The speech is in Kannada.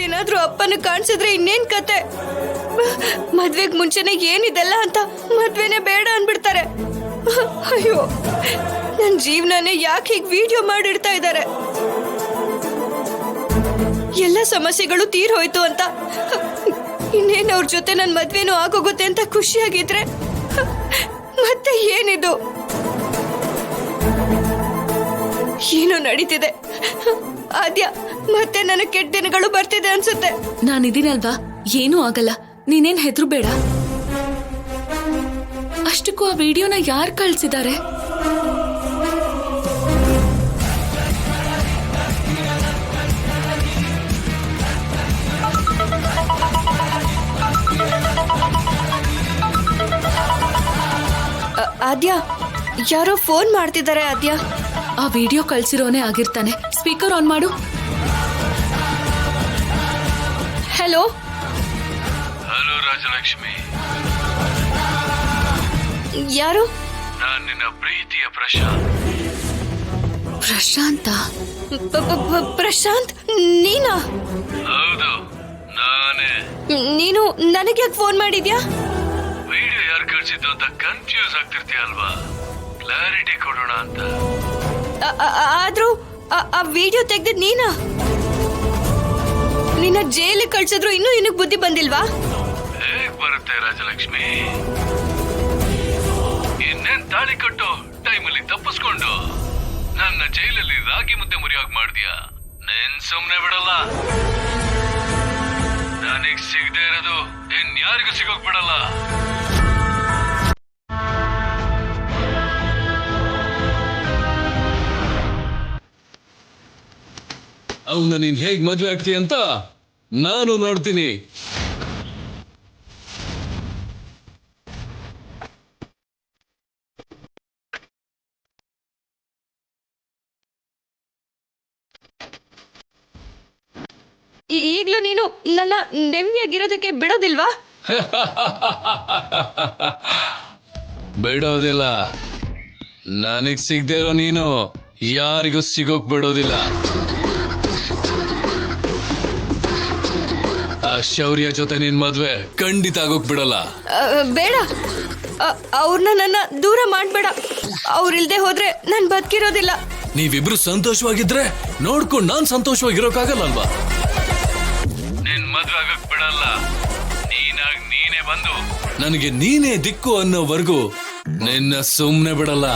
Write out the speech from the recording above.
ಅವ್ರೇನಾದ್ರೂ ಅಪ್ಪನ ಕಾಣಿಸಿದ್ರೆ ಇನ್ನೇನ್ ಕತೆ. ಮದ್ವೆಗ್ ಮುಂಚೆನೆ ಏನಿದೆಲ್ಲ ಅಂತ ಮದ್ವೆನೇ ಬೇಡ ಅನ್ಬಿಡ್ತಾರೆ. ಅಯ್ಯೋ, ನನ್ ಜೀವನನೇ ಯಾಕೆ ಹೀಗ್ ವಿಡಿಯೋ ಮಾಡಿಡ್ತಾ ಇದ್ದಾರೆ. ಎಲ್ಲ ಸಮಸ್ಯೆಗಳು ತೀರ್ ಹೋಯ್ತು ಅಂತ, ಇನ್ನೇನ್ ಅವ್ರ ಜೊತೆ ನನ್ ಮದ್ವೆನೂ ಆಗೋಗುತ್ತೆ ಅಂತ ಖುಷಿಯಾಗಿದ್ರೆ ಮತ್ತೆ ಏನಿದು? ಏನೋ ನಡೀತಿದೆ. ಆದ್ಯ, ಮತ್ತೆ ನನಗೆ ಕೆಟ್ಟ ದಿನಗಳು ಬರ್ತಿದೆ ಅನ್ಸುತ್ತೆ. ನಾನಿದ್ದೀನಲ್ವಾ, ಏನೂ ಆಗಲ್ಲ, ನೀನೇನ್ ಹೆದ್ರು ಬೇಡ. ಅಷ್ಟಕ್ಕೂ ಆ ವಿಡಿಯೋನ ಯಾರು ಕಳ್ಸಿದ್ದಾರೆ? ಆದ್ಯ, ಯಾರೋ ಫೋನ್ ಮಾಡ್ತಿದ್ದಾರೆ. ಆದ್ಯ, ಆ ವಿಡಿಯೋ ಕಳ್ಸಿರೋನೇ ಆಗಿರ್ತಾನೆ. ಸ್ಪೀಕರ್ ಆನ್ ಮಾಡು. ಹಲೋ. ಹಲೋ ರಾಜಲಕ್ಷ್ಮಿ, ಯಾರು? ನಾನು ನಿನ್ನ ಪ್ರೀತಿಯ ಪ್ರಶಾಂತ್. ಪ್ರಶಾಂತ? ಪ್ರಶಾಂತ್, ನೀನಾ? ಹೌದು, ನಾನೇ. ನೀನು ನನಗೆ ಯಾಕೆ ಫೋನ್ ಮಾಡಿದ್ಯಾ? ವಿಡಿಯೋ ಯಾರು ಕಳ್ಸಿದ್ದು ಅಂತ ಕನ್ಫ್ಯೂಸ್ ಆಗ್ತಿರ್ತೀಯ ಅಲ್ವಾ, ಕ್ಲಾರಿಟಿ ಕೊಡೋಣ ಅಂತ. ಆದ್ರೂ ಆ ವಿಡಿಯೋ ತೆಗ್ದಿದ್ ನೀನಾ? ನಿನ್ನ ಜೈಲಿಗೆ ಕಳ್ಸಿದ್ರು ಇನ್ನೂ ನಿನಗ್ ಬುದ್ಧಿ ಬಂದಿಲ್ವಾ? ಹೇಗ್ ಬರುತ್ತೆ ರಾಜಲಕ್ಷ್ಮಿ? ಇನ್ನೇನ್ ತಾಳಿ ಕಟ್ಟೋ ಟೈಮಲ್ಲಿ ತಪ್ಪಿಸ್ಕೊಂಡು ನನ್ನ ಜೈಲಲ್ಲಿ ರಾಗಿ ಮುದ್ದೆ ಮುರಿಯಾಗಿ ಮಾಡ್ತೀಯಾ? ನೀನ್ ಸುಮ್ನೆ ಬಿಡಲ್ಲ. ನನಗ್ ಸಿಗದೆ ಇರೋದು ಇನ್ಯಾರಿಗೂ ಸಿಗೋಕ್ ಬಿಡಲ್ಲ. ಅವನ್ನ ನೀನ್ ಹೇಗ್ ಮದ್ವೆ ಆಗ್ತೀಯ ಅಂತ ನಾನು ನೋಡ್ತೀನಿ. ಈಗ್ಲೂ ನೀನು ನನ್ನ ನೆಮ್ಮದಿಯಾಗಿರೋದಕ್ಕೆ ಬಿಡೋದಿಲ್ವಾ? ಬಿಡೋದಿಲ್ಲ. ನನಗ್ ಸಿಗದೆ ಇರೋ ನೀನು ಯಾರಿಗೂ ಸಿಗೋಕ್ ಬಿಡೋದಿಲ್ಲ. ಆ ಶೌರ್ಯ ಜೊತೆ ನಿನ್ ಮದ್ವೆ ಖಂಡಿತ ಆಗೋಕ್ ಬಿಡಲ್ಲ. ಬೇಡ, ಅವ್ರನ್ನ ನನ್ನ ದೂರ ಮಾಡ್ಬೇಡ. ಅವ್ರಿಲ್ದೆ ಹೋದ್ರೆ ನಾನ್ ಬದುಕಿರೋದಿಲ್ಲ. ನೀವಿಬ್ರು ಸಂತೋಷವಾಗಿದ್ರೆ ನೋಡ್ಕೊಂಡು ನಾನ್ ಸಂತೋಷವಾಗಿರೋಕ್ಕಾಗಲ್ಲಲ್ವಾ? ನಿನ್ ಮದ್ವೆ ಆಗಕ್ ಬಿಡಲ್ಲ. ನೀನಾಗ್ ನೀನೇ ಬಂದು ನನಗೆ ನೀನೇ ದಿಕ್ಕು ಅನ್ನೋವರೆಗೂ ನಿನ್ನ ಸುಮ್ನೆ ಬಿಡಲ್ಲ.